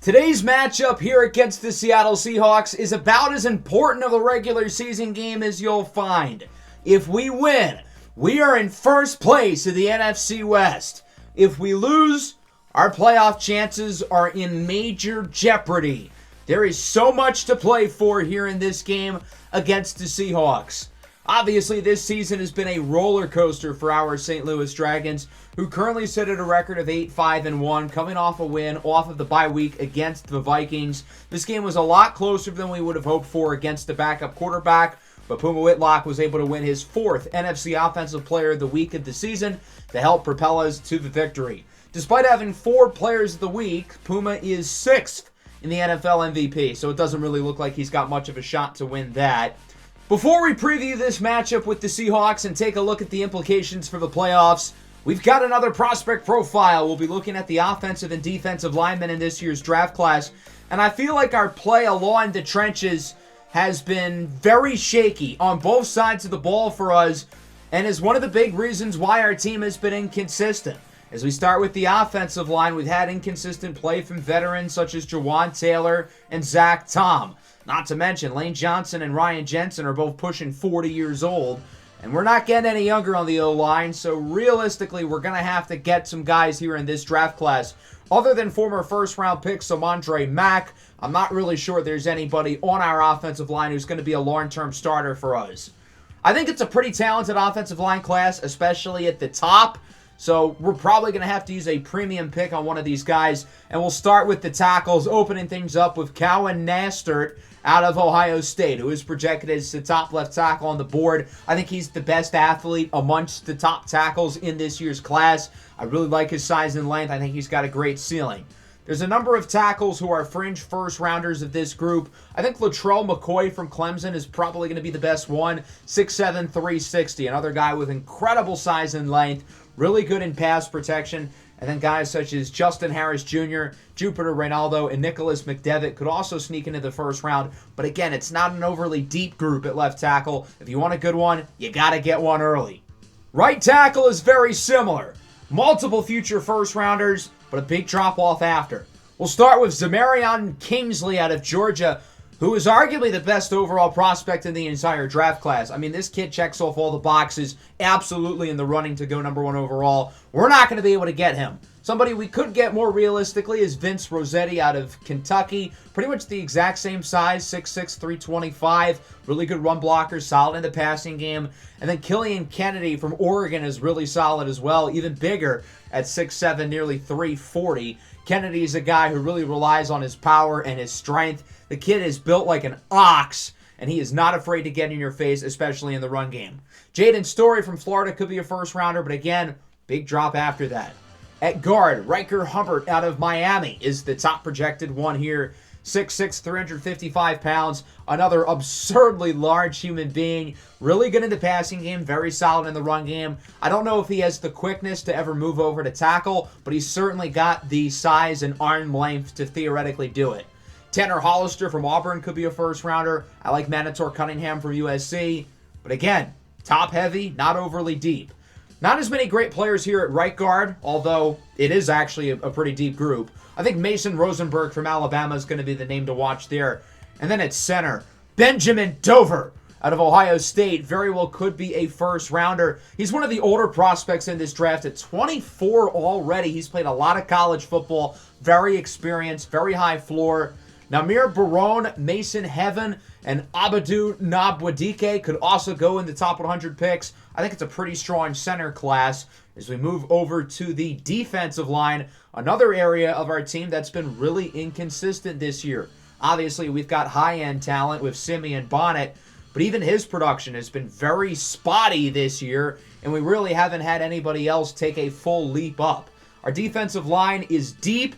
Today's matchup here against the Seattle Seahawks is about as important of a regular season game as you'll find. If we win, we are in first place in the NFC West. If we lose, our playoff chances are in major jeopardy. There is so much to play for here in this game against the Seahawks. Obviously, this season has been a roller coaster for our St. Louis Dragons, who currently sit at a record of 8-5-1, coming off a win off of the bye week against the Vikings. This game was a lot closer than we would have hoped for against the backup quarterback, but Puma Whitlock was able to win his fourth NFC Offensive Player of the Week of the season to help propel us to the victory. Despite having 4 Players of the Week, Puma is 6th in the NFL MVP, so it doesn't really look like he's got much of a shot to win that. Before we preview this matchup with the Seahawks and take a look at the implications for the playoffs, we've got another prospect profile. We'll be looking at the offensive and defensive linemen in this year's draft class, and I feel like our play along the trenches has been very shaky on both sides of the ball for us, and is one of the big reasons why our team has been inconsistent. As we start with the offensive line, we've had inconsistent play from veterans such as Jawan Taylor and Zach Tom. Not to mention, Lane Johnson and Ryan Jensen are both pushing 40 years old, and we're not getting any younger on the O-line, so realistically, we're going to have to get some guys here in this draft class. Other than former first-round pick Samandre Mack, I'm not really sure there's anybody on our offensive line who's going to be a long-term starter for us. I think it's a pretty talented offensive line class, especially at the top. So we're probably going to have to use a premium pick on one of these guys. And we'll start with the tackles, opening things up with Cowan Nastert out of Ohio State, who is projected as the top left tackle on the board. I think he's the best athlete amongst the top tackles in this year's class. I really like his size and length. I think he's got a great ceiling. There's a number of tackles who are fringe first-rounders of this group. I think Latrell McCoy from Clemson is probably going to be the best one. 6'7", 360. Another guy with incredible size and length. Really good in pass protection. And then guys such as Justin Harris Jr., Jupiter Reynaldo, and Nicholas McDevitt could also sneak into the first round. But again, it's not an overly deep group at left tackle. If you want a good one, you got to get one early. Right tackle is very similar. Multiple future first-rounders, but a big drop-off after. We'll start with Zamarion Kingsley out of Georgia, who is arguably the best overall prospect in the entire draft class. I mean, this kid checks off all the boxes, absolutely in the running to go number 1 overall. We're not going to be able to get him. Somebody we could get more realistically is Vince Rossetti out of Kentucky. Pretty much the exact same size, 6'6", 325. Really good run blocker, solid in the passing game. And then Killian Kennedy from Oregon is really solid as well, even bigger at 6'7", nearly 340. Kennedy is a guy who really relies on his power and his strength. The kid is built like an ox, and he is not afraid to get in your face, especially in the run game. Jaden Story from Florida could be a first-rounder, but again, big drop after that. At guard, Riker Hubbard out of Miami is the top projected one here. 6'6", 355 pounds. Another absurdly large human being. Really good in the passing game. Very solid in the run game. I don't know if he has the quickness to ever move over to tackle, but he's certainly got the size and arm length to theoretically do it. Tanner Hollister from Auburn could be a first-rounder. I like Manitor Cunningham from USC. But again, top-heavy, not overly deep. Not as many great players here at right guard, although it is actually a pretty deep group. I think Mason Rosenberg from Alabama is going to be the name to watch there. And then at center, Benjamin Dover out of Ohio State very well could be a first-rounder. He's one of the older prospects in this draft at 24 already. He's played a lot of college football, very experienced, very high floor. Namir Barone, Mason Heaven, and Abadou Nabwadike could also go in the top 100 picks. I think it's a pretty strong center class. As we move over to the defensive line, another area of our team that's been really inconsistent this year. Obviously, we've got high-end talent with Simeon Bonnet, but even his production has been very spotty this year, and we really haven't had anybody else take a full leap up. Our defensive line is deep,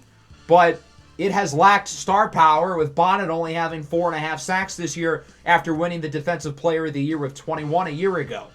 but it has lacked star power, with Bonnet only having 4.5 sacks this year after winning the Defensive Player of the Year with 21 a year ago.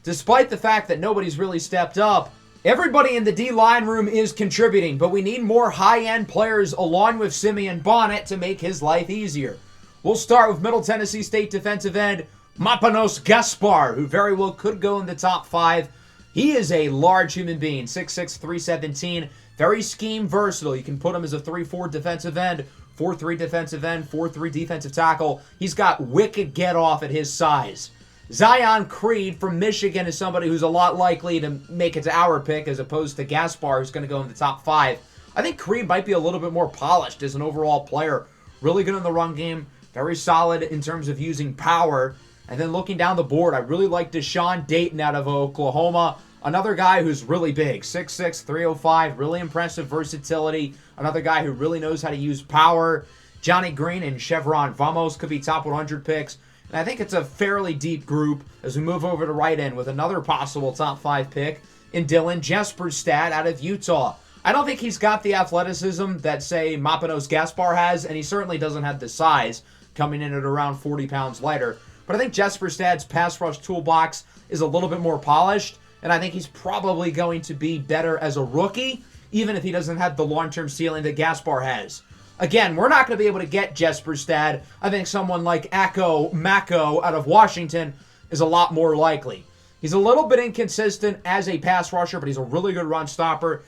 Despite the fact that nobody's really stepped up, everybody in the D-line room is contributing, but we need more high-end players along with Simeon Bonnet to make his life easier. We'll start with Middle Tennessee State defensive end Mapanos Gaspar, who very well could go in the top 5. He is a large human being, 6'6", 317, Very scheme versatile. You can put him as a 3-4 defensive end, 4-3 defensive end, 4-3 defensive tackle. He's got wicked get-off at his size. Zion Creed from Michigan is somebody who's a lot likely to make it to our pick as opposed to Gaspar, who's going to go in the top 5. I think Creed might be a little bit more polished as an overall player. Really good in the run game. Very solid in terms of using power. And then looking down the board, I really like Deshaun Dayton out of Oklahoma. Another guy who's really big, 6'6", 305, really impressive versatility. Another guy who really knows how to use power. Johnny Green and Chevron Vamos could be top 100 picks. And I think it's a fairly deep group as we move over to right end with another possible top 5 pick in Dylan Jesperstad out of Utah. I don't think he's got the athleticism that, say, Mapanos Gaspar has, and he certainly doesn't have the size, coming in at around 40 pounds lighter. But I think Jesperstad's pass rush toolbox is a little bit more polished, and I think he's probably going to be better as a rookie, even if he doesn't have the long-term ceiling that Gaspar has. Again, we're not going to be able to get Jesperstad. I think someone like Ako Mako out of Washington is a lot more likely. He's a little bit inconsistent as a pass rusher, but he's a really good run stopper.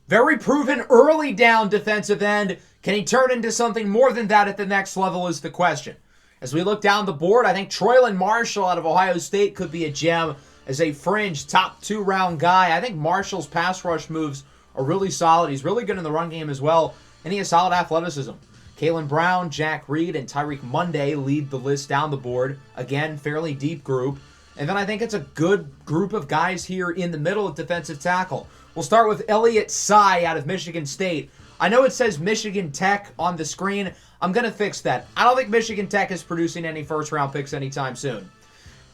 Very proven early down defensive end. Can he turn into something more than that at the next level is the question. As we look down the board, I think Troyland Marshall out of Ohio State could be a gem as a fringe top 2-round guy. I think Marshall's pass rush moves are really solid. He's really good in the run game as well. And he has solid athleticism. Kalen Brown, Jack Reed, and Tyreek Monday lead the list down the board. Again, fairly deep group. And then I think it's a good group of guys here in the middle at defensive tackle. We'll start with Elliott Sy out of Michigan State. I know it says Michigan Tech on the screen. I'm going to fix that. I don't think Michigan Tech is producing any first-round picks anytime soon.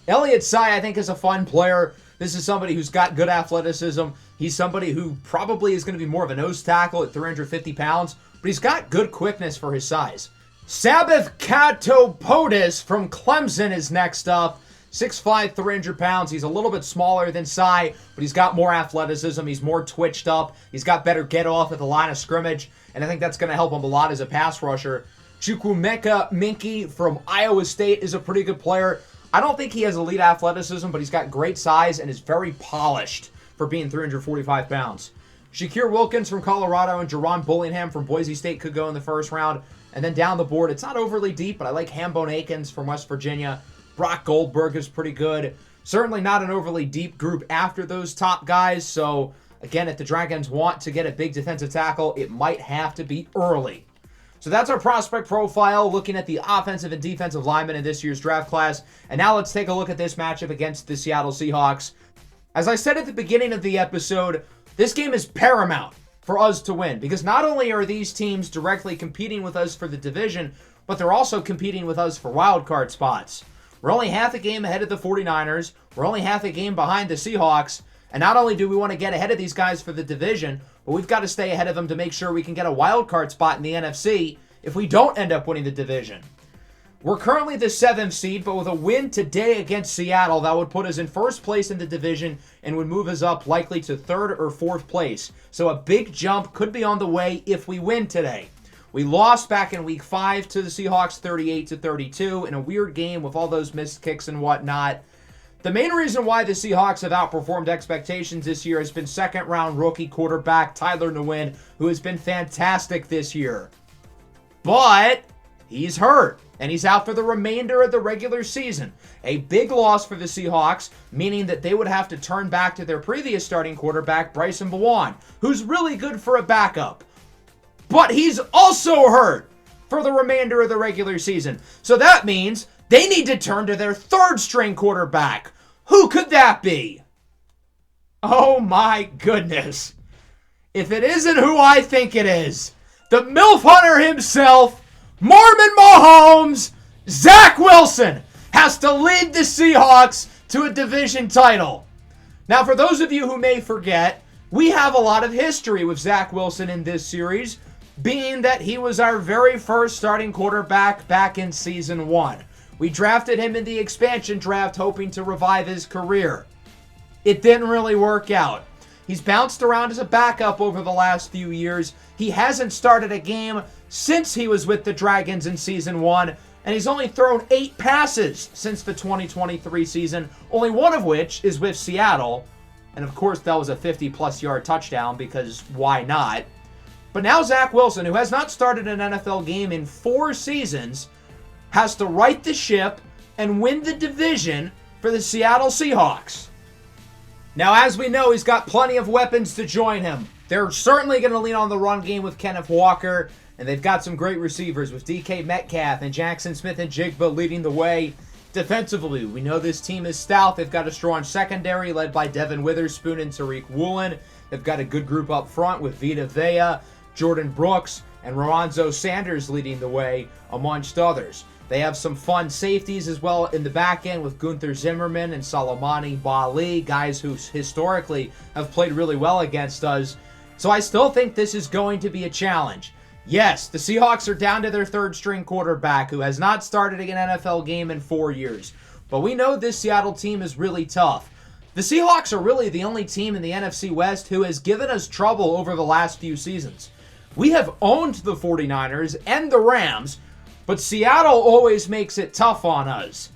Elliott Sy, I think, is a fun player. This is somebody who's got good athleticism. He's somebody who probably is going to be more of a nose tackle at 350 pounds, but he's got good quickness for his size. Sabbath Katopodis from Clemson is next up. 6'5", 300 pounds. He's a little bit smaller than Sy, but he's got more athleticism. He's more twitched up. He's got better get-off at the line of scrimmage, and I think that's going to help him a lot as a pass rusher. Chukwumeka Minky from Iowa State is a pretty good player. I don't think he has elite athleticism, but he's got great size and is very polished for being 345 pounds. Shakir Wilkins from Colorado and Jerron Bullingham from Boise State could go in the first round. And then down the board, it's not overly deep, but I like Hambone Akins from West Virginia. Brock Goldberg is pretty good. Certainly not an overly deep group after those top guys. So, again, if the Dragons want to get a big defensive tackle, it might have to be early. So that's our prospect profile, looking at the offensive and defensive linemen in this year's draft class. And now let's take a look at this matchup against the Seattle Seahawks. As I said at the beginning of the episode, this game is paramount for us to win, because not only are these teams directly competing with us for the division, but they're also competing with us for wildcard spots. We're only half a game ahead of the 49ers. We're only half a game behind the Seahawks. And not only do we want to get ahead of these guys for the division, but we've got to stay ahead of them to make sure we can get a wild card spot in the NFC if we don't end up winning the division. We're currently the 7th seed, but with a win today against Seattle, that would put us in first place in the division and would move us up likely to 3rd or 4th place. So a big jump could be on the way if we win today. We lost back in Week 5 to the Seahawks 38-32 in a weird game with all those missed kicks and whatnot. The main reason why the Seahawks have outperformed expectations this year has been second-round rookie quarterback Tyler Nguyen, who has been fantastic this year. But he's hurt, and he's out for the remainder of the regular season. A big loss for the Seahawks, meaning that they would have to turn back to their previous starting quarterback, Bryson Bowen, who's really good for a backup. But he's also hurt for the remainder of the regular season. So that means they need to turn to their 3rd-string quarterback. Who could that be? Oh my goodness. If it isn't who I think it is, the MILF Hunter himself, Mormon Mahomes, Zach Wilson, has to lead the Seahawks to a division title. Now, for those of you who may forget, we have a lot of history with Zach Wilson in this series, being that he was our very first starting quarterback back in Season 1. We drafted him in the expansion draft hoping to revive his career. It didn't really work out. He's bounced around as a backup over the last few years. He hasn't started a game since he was with the Dragons in Season 1, and he's only thrown 8 passes since the 2023 season, only one of which is with Seattle. And of course, that was a 50-plus yard touchdown, because why not? But now Zach Wilson, who has not started an NFL game in 4 seasons, has to right the ship and win the division for the Seattle Seahawks. Now, as we know, he's got plenty of weapons to join him. They're certainly going to lean on the run game with Kenneth Walker, and they've got some great receivers with DK Metcalf and Jackson Smith-Njigba leading the way. Defensively, we know this team is stout. They've got a strong secondary led by Devin Witherspoon and Tariq Woolen. They've got a good group up front with Vita Vea, Jordan Brooks, and Lorenzo Sanders leading the way, amongst others. They have some fun safeties as well in the back end with Gunther Zimmerman and Salamani Bali, guys who historically have played really well against us. So I still think this is going to be a challenge. Yes, the Seahawks are down to their third-string quarterback who has not started an NFL game in 4 years. But we know this Seattle team is really tough. The Seahawks are really the only team in the NFC West who has given us trouble over the last few seasons. We have owned the 49ers and the Rams, but Seattle always makes it tough on us.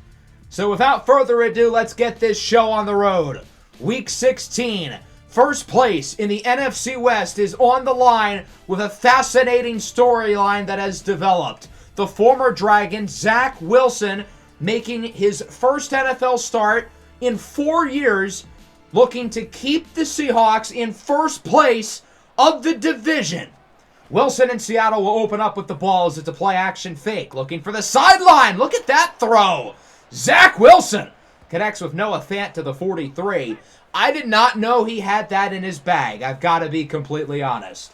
So without further ado, let's get this show on the road. Week 16. First place in the NFC West is on the line with a fascinating storyline that has developed. The former Dragon, Zach Wilson, making his first NFL start in 4 years, looking to keep the Seahawks in first place of the division. Wilson in Seattle will open up with the ball as it's a play-action fake. Looking for the sideline. Look at that throw. Zach Wilson connects with Noah Fant to the 43. I did not know he had that in his bag. I've got to be completely honest.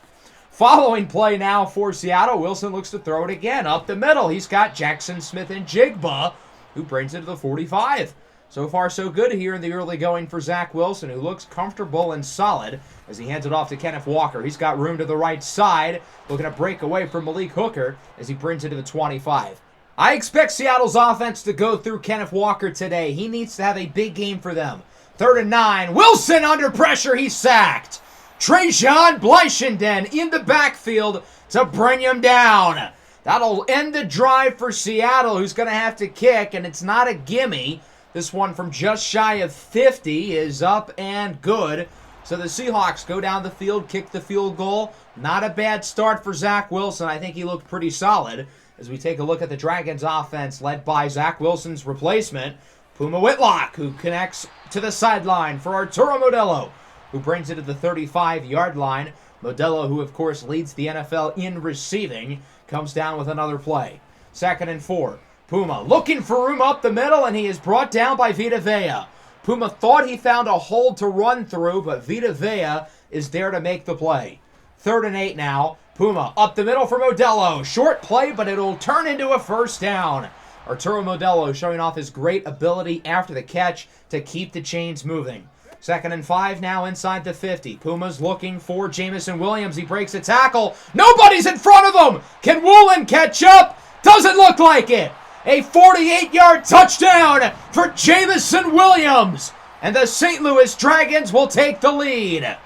Following play now for Seattle, Wilson looks to throw it again up the middle. He's got Jackson Smith-Njigba, who brings it to the 45. So far, so good here in the early going for Zach Wilson, who looks comfortable and solid as he hands it off to Kenneth Walker. He's got room to the right side, looking to break away from Malik Hooker as he brings it to the 25. I expect Seattle's offense to go through Kenneth Walker today. He needs to have a big game for them. 3rd and 9. Wilson under pressure. He's sacked. Trajan Bleichenden in the backfield to bring him down. That'll end the drive for Seattle, who's going to have to kick, and it's not a gimme. This one from just shy of 50 is up and good. So the Seahawks go down the field, kick the field goal. Not a bad start for Zach Wilson. I think he looked pretty solid as we take a look at the Dragons offense led by Zach Wilson's replacement, Puma Whitlock, who connects to the sideline for Arturo Modelo, who brings it to the 35-yard line. Modelo, who of course leads the NFL in receiving, comes down with another play. 2nd and 4. Puma looking for room up the middle, and he is brought down by Vita Vea. Puma thought he found a hole to run through, but Vita Vea is there to make the play. 3rd and 8 now. Puma up the middle for Modelo. Short play, but it'll turn into a first down. Arturo Modelo showing off his great ability after the catch to keep the chains moving. 2nd and 5 now inside the 50. Puma's looking for Jamison Williams. He breaks a tackle. Nobody's in front of him. Can Woolen catch up? Doesn't look like it. A 48-yard touchdown for Jamison Williams. And the St. Louis Dragons will take the lead.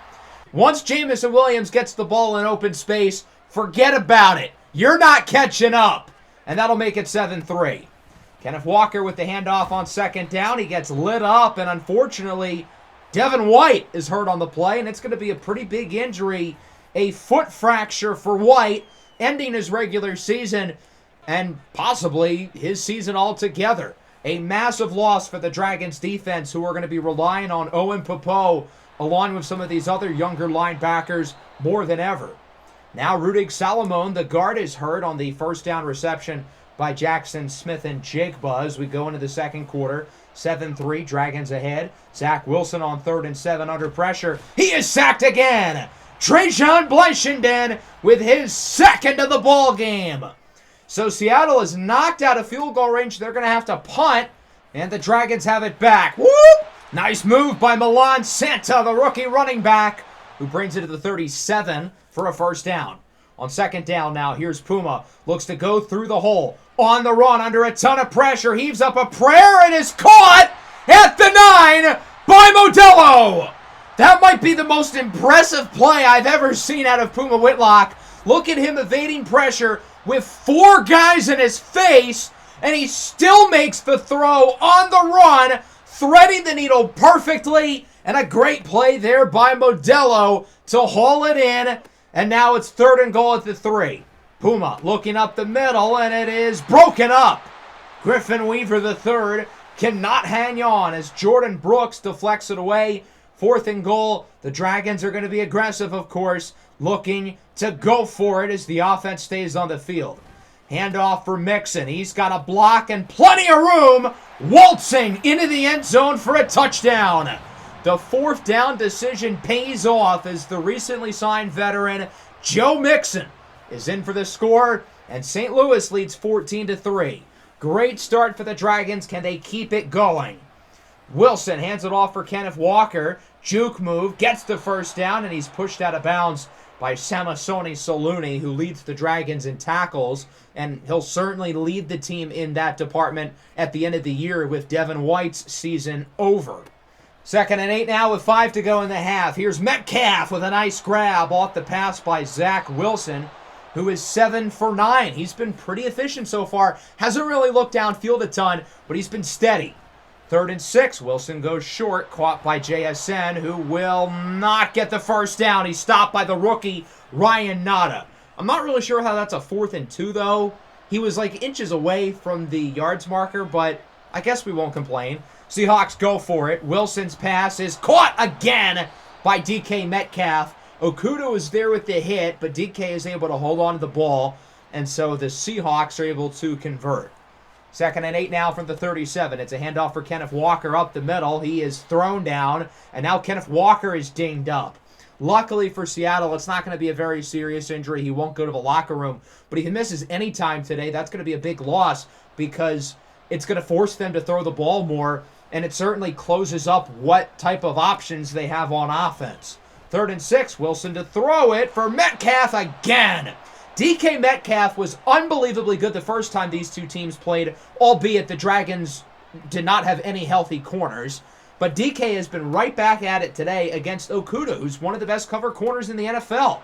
Once Jamison Williams gets the ball in open space, forget about it. You're not catching up. And that'll make it 7-3. Kenneth Walker with the handoff on 2nd down. He gets lit up, and unfortunately, Devin White is hurt on the play, and it's going to be a pretty big injury. A foot fracture for White, ending his regular season and possibly his season altogether. A massive loss for the Dragons defense, who are going to be relying on Owen Popo along with some of these other younger linebackers more than ever. Now Rudig Salomon, the guard, is hurt on the 1st down reception by Jackson Smith-Njigba as we go into the 2nd quarter. 7-3, Dragons ahead. Zach Wilson on 3rd and 7 under pressure. He is sacked again. Trajan Bleichenden with his 2nd of the ball game. So Seattle is knocked out of field goal range. They're going to have to punt, and the Dragons have it back. Whoop! Nice move by Milan Santa, the rookie running back, who brings it to the 37 for a 1st down. On 2nd down now, here's Puma. Looks to go through the hole. On the run, under a ton of pressure. Heaves up a prayer and is caught at the 9 by Modelo. That might be the most impressive play I've ever seen out of Puma Whitlock. Look at him evading pressure with 4 guys in his face, and he still makes the throw on the run, threading the needle perfectly, and a great play there by Modelo to haul it in. And now it's 3rd and goal at the 3. Puma looking up the middle, and it is broken up. Griffin Weaver III cannot hang on as Jordan Brooks deflects it away. 4th and goal. The Dragons are going to be aggressive, of course, looking to go for it as the offense stays on the field. Handoff for Mixon. He's got a block and plenty of room. Waltzing into the end zone for a touchdown. The 4th down decision pays off as the recently signed veteran Joe Mixon is in for the score, and St. Louis leads 14-3. Great start for the Dragons. Can they keep it going? Wilson hands it off for Kenneth Walker. Juke move, gets the 1st down, and he's pushed out of bounds by Samasoni Saluni, who leads the Dragons in tackles, and he'll certainly lead the team in that department at the end of the year with Devin White's season over. 2nd and 8 now with 5 to go in the half. Here's Metcalf with a nice grab off the pass by Zach Wilson, who is 7 for 9. He's been pretty efficient so far. Hasn't really looked downfield a ton, but he's been steady. 3rd and 6. Wilson goes short, caught by JSN, who will not get the 1st down. He's stopped by the rookie, Ryan Nada. I'm not really sure how that's a 4th and 2, though. He was like inches away from the yards marker, but I guess we won't complain. Seahawks go for it. Wilson's pass is caught again by DK Metcalf. Okuda was there with the hit, but DK is able to hold on to the ball, and so the Seahawks are able to convert. 2nd and 8 now from the 37. It's a handoff for Kenneth Walker up the middle. He is thrown down, and now Kenneth Walker is dinged up. Luckily for Seattle, it's not going to be a very serious injury. He won't go to the locker room, but if he misses any time today, that's going to be a big loss because it's going to force them to throw the ball more, and it certainly closes up what type of options they have on offense. 3rd and 6, Wilson to throw it for Metcalf again. DK Metcalf was unbelievably good the first time these two teams played, albeit the Dragons did not have any healthy corners. But DK has been right back at it today against Okuda, who's one of the best cover corners in the NFL.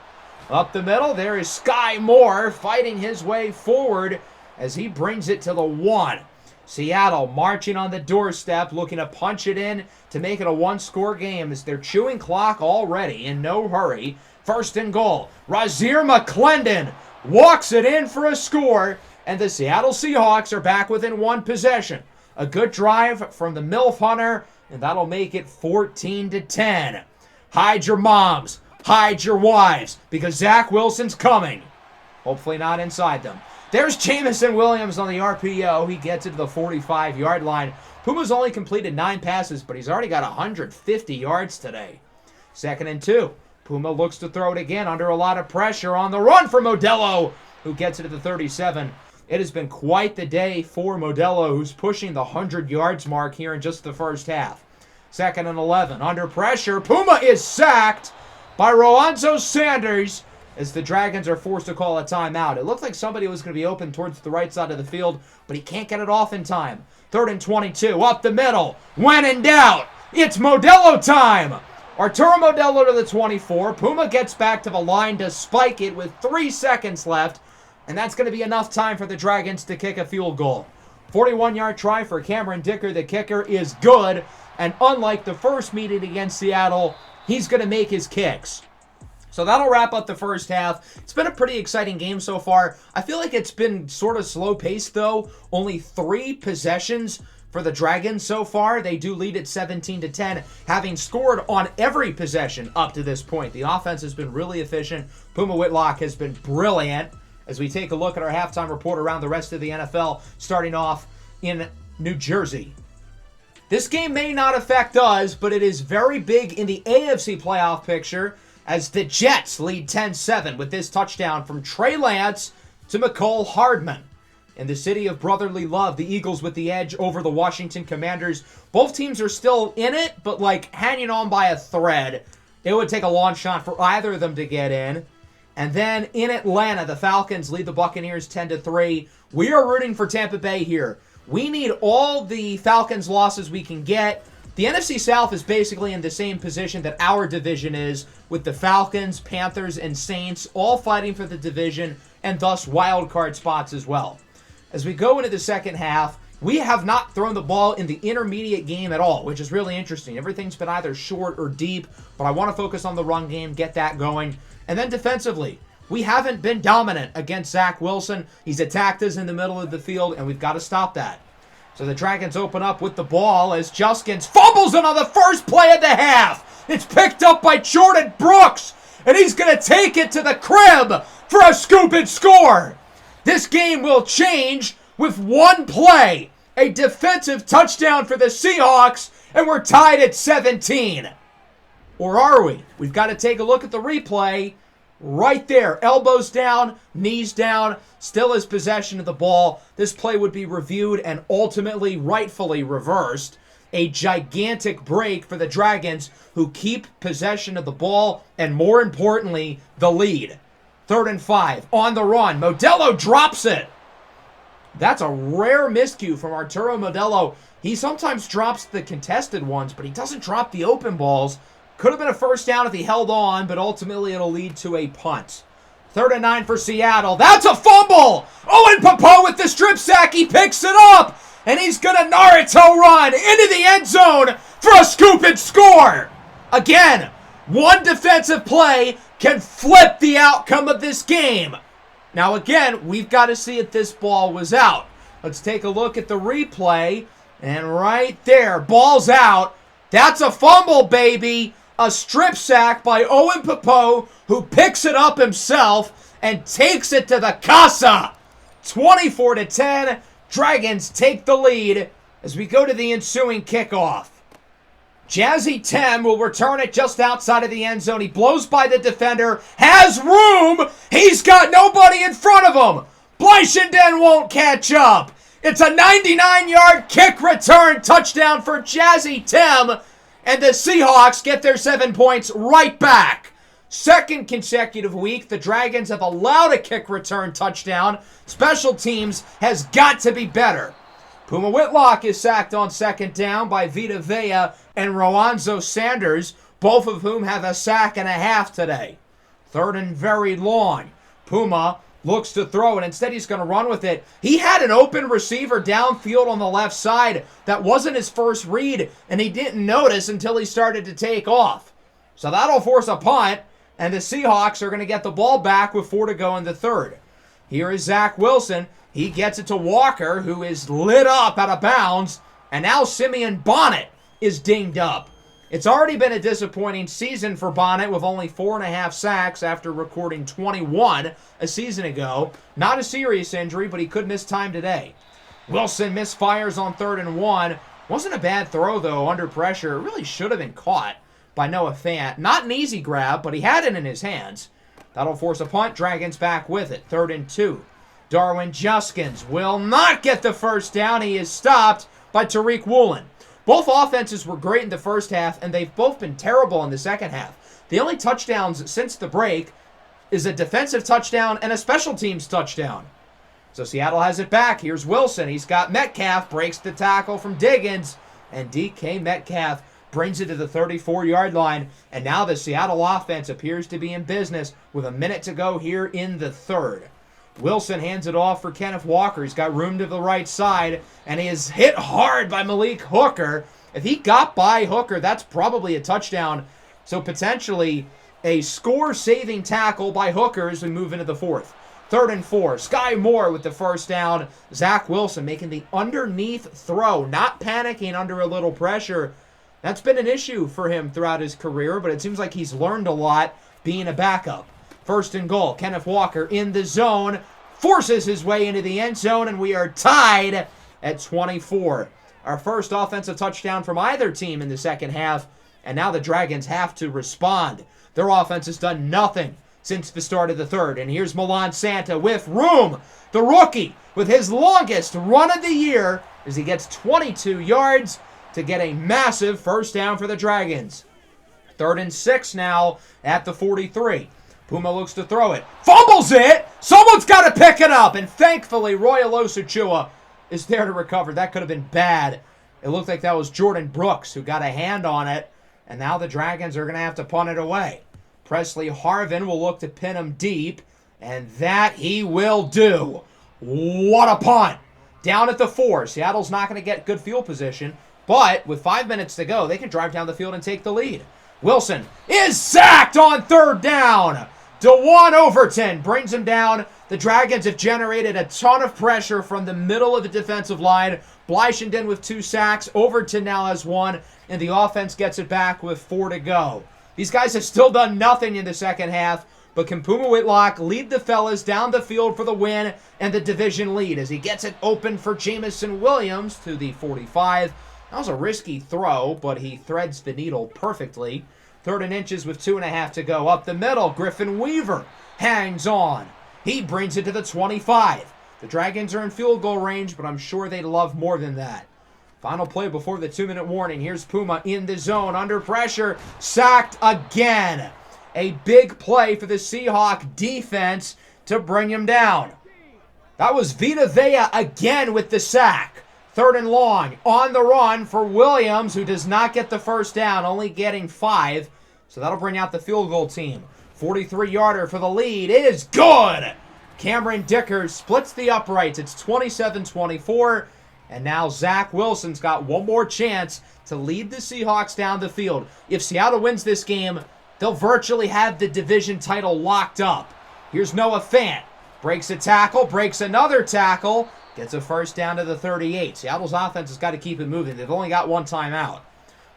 Up the middle, there is Sky Moore fighting his way forward as he brings it to the 1. Seattle marching on the doorstep, looking to punch it in to make it a one-score game as they're chewing clock already in no hurry. 1st and goal. Razir McClendon walks it in for a score, and the Seattle Seahawks are back within 1 possession. A good drive from the MILF Hunter, and that'll make it 14-10. Hide your moms, hide your wives, because Zach Wilson's coming. Hopefully not inside them. There's Jamison Williams on the RPO. He gets it to the 45-yard line. Puma's only completed 9 passes, but he's already got 150 yards today. 2nd and 2. Puma looks to throw it again under a lot of pressure on the run for Modelo, who gets it to the 37. It has been quite the day for Modelo, who's pushing the 100 yards mark here in just the first half. 2nd and 11. Under pressure, Puma is sacked by Roanzo Sanders as the Dragons are forced to call a timeout. It looked like somebody was going to be open towards the right side of the field, but he can't get it off in time. 3rd and 22, up the middle. When in doubt, it's Modelo time. Arturo Modelo to the 24. Puma gets back to the line to spike it with 3 seconds left, and that's going to be enough time for the Dragons to kick a field goal. 41-yard try for Cameron Dicker. The kicker is good, and unlike the first meeting against Seattle, he's going to make his kicks. So that'll wrap up the first half. It's been a pretty exciting game so far. I feel like it's been sort of slow-paced, though. Only 3 possessions for the Dragons so far. They do lead at 17-10, having scored on every possession up to this point. The offense has been really efficient. Puma Whitlock has been brilliant. As we take a look at our halftime report around the rest of the NFL, starting off in New Jersey. This game may not affect us, but it is very big in the AFC playoff picture as the Jets lead 10-7 with this touchdown from Trey Lance to McCole Hardman. In the city of brotherly love, the Eagles with the edge over the Washington Commanders. Both teams are still in it, but like hanging on by a thread. It would take a long shot for either of them to get in. And then in Atlanta, the Falcons lead the Buccaneers 10-3. We are rooting for Tampa Bay here. We need all the Falcons losses we can get. The NFC South is basically in the same position that our division is, with the Falcons, Panthers, and Saints all fighting for the division and thus wild card spots as well. As we go into the second half, we have not thrown the ball in the intermediate game at all, which is really interesting. Everything's been either short or deep, but I want to focus on the run game, get that going. And then defensively, we haven't been dominant against Zach Wilson. He's attacked us in the middle of the field, and we've got to stop that. So the Dragons open up with the ball as Juskins fumbles it on the first play of the half. It's picked up by Jordan Brooks, and he's going to take it to the crib for a scoop and score. This game will change with one play, a defensive touchdown for the Seahawks, and we're tied at 17. Or are we? We've got to take a look at the replay. Right there, elbows down, knees down, still has possession of the ball. This play would be reviewed and ultimately, rightfully reversed. A gigantic break for the Dragons, who keep possession of the ball and, more importantly, the lead. 3rd and 5, on the run. Modelo drops it. That's a rare miscue from Arturo Modelo. He sometimes drops the contested ones, but he doesn't drop the open balls. Could have been a first down if he held on, but ultimately it'll lead to a punt. 3rd and 9 for Seattle. That's a fumble! Owen Popo with the strip sack. He picks it up, and he's going to Naruto run into the end zone for a scoop and score. Again, one defensive play can flip the outcome of this game. Now again, we've got to see if this ball was out. Let's take a look at the replay, and right there, ball's out. That's a fumble, baby. A strip sack by Owen Popo, who picks it up himself and takes it to the casa. 24-10. Dragons take the lead as we go to the ensuing kickoff. Jazzy Tim will return it just outside of the end zone. He blows by the defender, has room. He's got nobody in front of him. Blyshenden won't catch up. It's a 99-yard kick return touchdown for Jazzy Tim. And the Seahawks get their 7 points right back. Second consecutive week, the Dragons have allowed a kick return touchdown. Special teams has got to be better. Puma Whitlock is sacked on 2nd down by Vita Vea and Roanzo Sanders, both of whom have a sack and a half today. 3rd and very long. Puma looks to throw, and instead he's going to run with it. He had an open receiver downfield on the left side. That wasn't his first read, and he didn't notice until he started to take off. So that'll force a punt, and the Seahawks are going to get the ball back with 4 to go in the 3rd. Here is Zach Wilson. He gets it to Walker, who is lit up out of bounds, and now Simeon Bonnet is dinged up. It's already been a disappointing season for Bonnet with only 4.5 sacks after recording 21 a season ago. Not a serious injury, but he could miss time today. Wilson misfires on 3rd and 1. Wasn't a bad throw, though, under pressure. It really should have been caught by Noah Fant. Not an easy grab, but he had it in his hands. That'll force a punt. Dragons back with it. 3rd and 2. Darwin Juskins will not get the first down. He is stopped by Tariq Woolen. Both offenses were great in the first half, and they've both been terrible in the second half. The only touchdowns since the break is a defensive touchdown and a special teams touchdown. So Seattle has it back. Here's Wilson. He's got Metcalf, breaks the tackle from Diggins, and DK Metcalf brings it to the 34-yard line. And now the Seattle offense appears to be in business with a minute to go here in the 3rd. Wilson hands it off for Kenneth Walker. He's got room to the right side, and he is hit hard by Malik Hooker. If he got by Hooker, that's probably a touchdown. So potentially a score-saving tackle by Hooker as we move into the 4th. 3rd and 4. Sky Moore with the first down. Zach Wilson making the underneath throw, not panicking under a little pressure. That's been an issue for him throughout his career, but it seems like he's learned a lot being a backup. 1st and goal. Kenneth Walker in the zone, forces his way into the end zone, and we are tied at 24. Our first offensive touchdown from either team in the second half, and now the Dragons have to respond. Their offense has done nothing since the start of the 3rd, and here's Milan Santa with room. The rookie with his longest run of the year as he gets 22 yards to get a massive first down for the Dragons. 3rd and 6 now at the 43. Puma looks to throw it. Fumbles it! Someone's got to pick it up! And thankfully, Royal Osachua is there to recover. That could have been bad. It looked like that was Jordan Brooks who got a hand on it. And now the Dragons are going to have to punt it away. Presley Harvin will look to pin him deep. And that he will do. What a punt! Down at the 4. Seattle's not going to get good field position. But with 5 minutes to go, they can drive down the field and take the lead. Wilson is sacked on 3rd down. DeJuan Overton brings him down. The Dragons have generated a ton of pressure from the middle of the defensive line. Blyshenden with 2 sacks. Overton now has 1, and the offense gets it back with 4 to go. These guys have still done nothing in the second half, but can Puma Whitlock lead the fellas down the field for the win and the division lead as he gets it open for Jamison Williams to the 45. That was a risky throw, but he threads the needle perfectly. 3rd and inches with 2.5 to go. Up the middle, Griffin Weaver hangs on. He brings it to the 25. The Dragons are in field goal range, but I'm sure they'd love more than that. Final play before the 2-minute warning. Here's Puma in the zone, under pressure, sacked again. A big play for the Seahawk defense to bring him down. That was Vita Vea again with the sack. 3rd and long, on the run for Williams, who does not get the first down, only getting 5. So that'll bring out the field goal team. 43-yarder for the lead is good. Cameron Dickers splits the uprights. It's 27-24. And now Zach Wilson's got one more chance to lead the Seahawks down the field. If Seattle wins this game, they'll virtually have the division title locked up. Here's Noah Fant. Breaks a tackle, breaks another tackle, gets a first down to the 38. Seattle's offense has got to keep it moving. They've only got 1 timeout.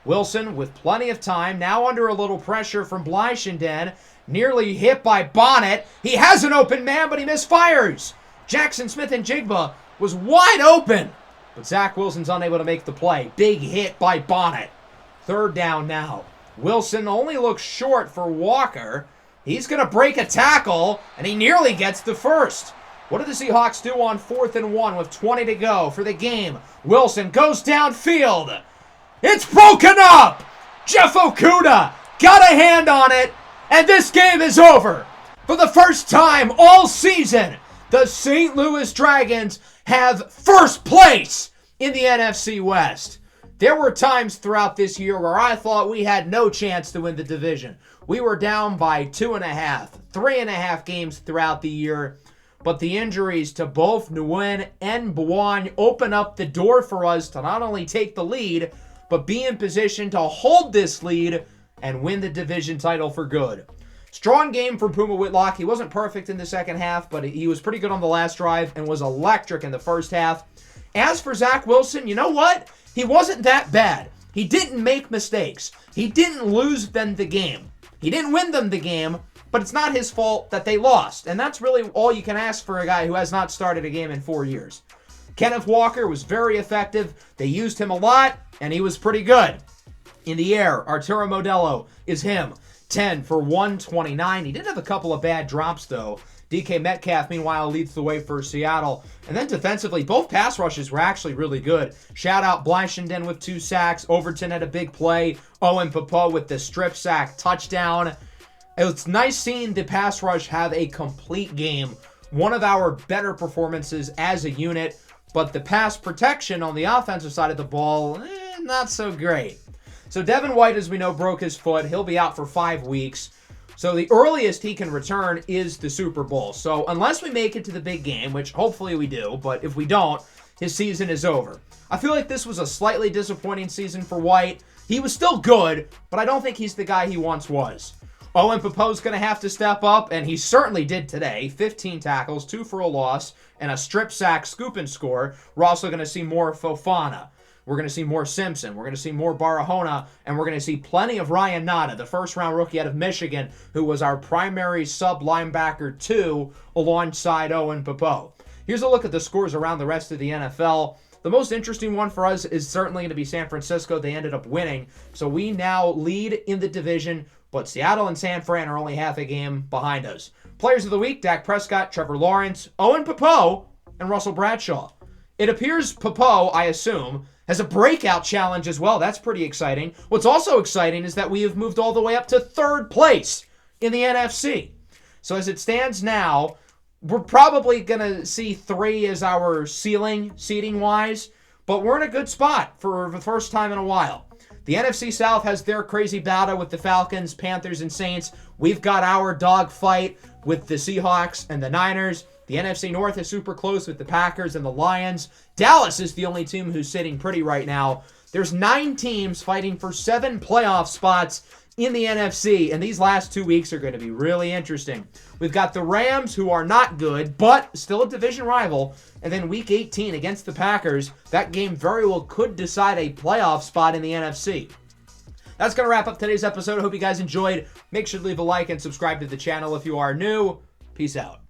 Wilson with plenty of time, now under a little pressure from Blyshenden. Nearly hit by Bonnet. He has an open man, but he misfires. Jackson Smith-Njigba was wide open, but Zach Wilson's unable to make the play. Big hit by Bonnet. 3rd down now. Wilson only looks short for Walker. He's going to break a tackle, and he nearly gets the first. What do the Seahawks do on 4th and 1 with 20 to go for the game? Wilson goes downfield. It's broken up! Jeff Okudah got a hand on it, and this game is over. For the first time all season, the St. Louis Dragons have first place in the NFC West. There were times throughout this year where I thought we had no chance to win the division. We were down by 2.5, 3.5 games throughout the year. But the injuries to both Nguyen and Bouan open up the door for us to not only take the lead, but be in position to hold this lead and win the division title for good. Strong game from Puma Whitlock. He wasn't perfect in the second half, but he was pretty good on the last drive and was electric in the first half. As for Zach Wilson, you know what? He wasn't that bad. He didn't make mistakes. He didn't lose them the game. He didn't win them the game, but it's not his fault that they lost. And that's really all you can ask for a guy who has not started a game in 4 years. Kenneth Walker was very effective. They used him a lot, and he was pretty good. In the air, Arturo Modelo is him. 10 for 129. He did have a couple of bad drops, though. DK Metcalf, meanwhile, leads the way for Seattle. And then defensively, both pass rushes were actually really good. Shout out Blyshenden with 2 sacks. Overton had a big play. Owen Papa with the strip sack touchdown. It's nice seeing the pass rush have a complete game. One of our better performances as a unit. But the pass protection on the offensive side of the ball, not so great. So Devin White, as we know, broke his foot. He'll be out for 5 weeks. So the earliest he can return is the Super Bowl. So unless we make it to the big game, which hopefully we do, but if we don't, his season is over. I feel like this was a slightly disappointing season for White. He was still good, but I don't think he's the guy he once was. Owen Papo's going to have to step up, and he certainly did today. 15 tackles, 2 for a loss, and a strip sack scoop and score. We're also going to see more Fofana. We're going to see more Simpson. We're going to see more Barahona. And we're going to see plenty of Ryan Nada, the first-round rookie out of Michigan, who was our primary sub-linebacker, too, alongside Owen Papo. Here's a look at the scores around the rest of the NFL. The most interesting one for us is certainly going to be San Francisco. They ended up winning. So we now lead in the division, but Seattle and San Fran are only half a game behind us. Players of the week, Dak Prescott, Trevor Lawrence, Owen Papo, and Russell Bradshaw. It appears Papo, I assume, has a breakout challenge as well. That's pretty exciting. What's also exciting is that we have moved all the way up to 3rd place in the NFC. So as it stands now, we're probably going to see 3 as our ceiling, seating-wise, but we're in a good spot for the first time in a while. The NFC South has their crazy battle with the Falcons, Panthers, and Saints. We've got our dogfight with the Seahawks and the Niners. The NFC North is super close with the Packers and the Lions. Dallas is the only team who's sitting pretty right now. There's 9 teams fighting for 7 playoff spots in the NFC, and these last 2 weeks are going to be really interesting. We've got the Rams, who are not good, but still a division rival, and then Week 18 against the Packers. That game very well could decide a playoff spot in the NFC. That's going to wrap up today's episode. I hope you guys enjoyed. Make sure to leave a like and subscribe to the channel if you are new. Peace out.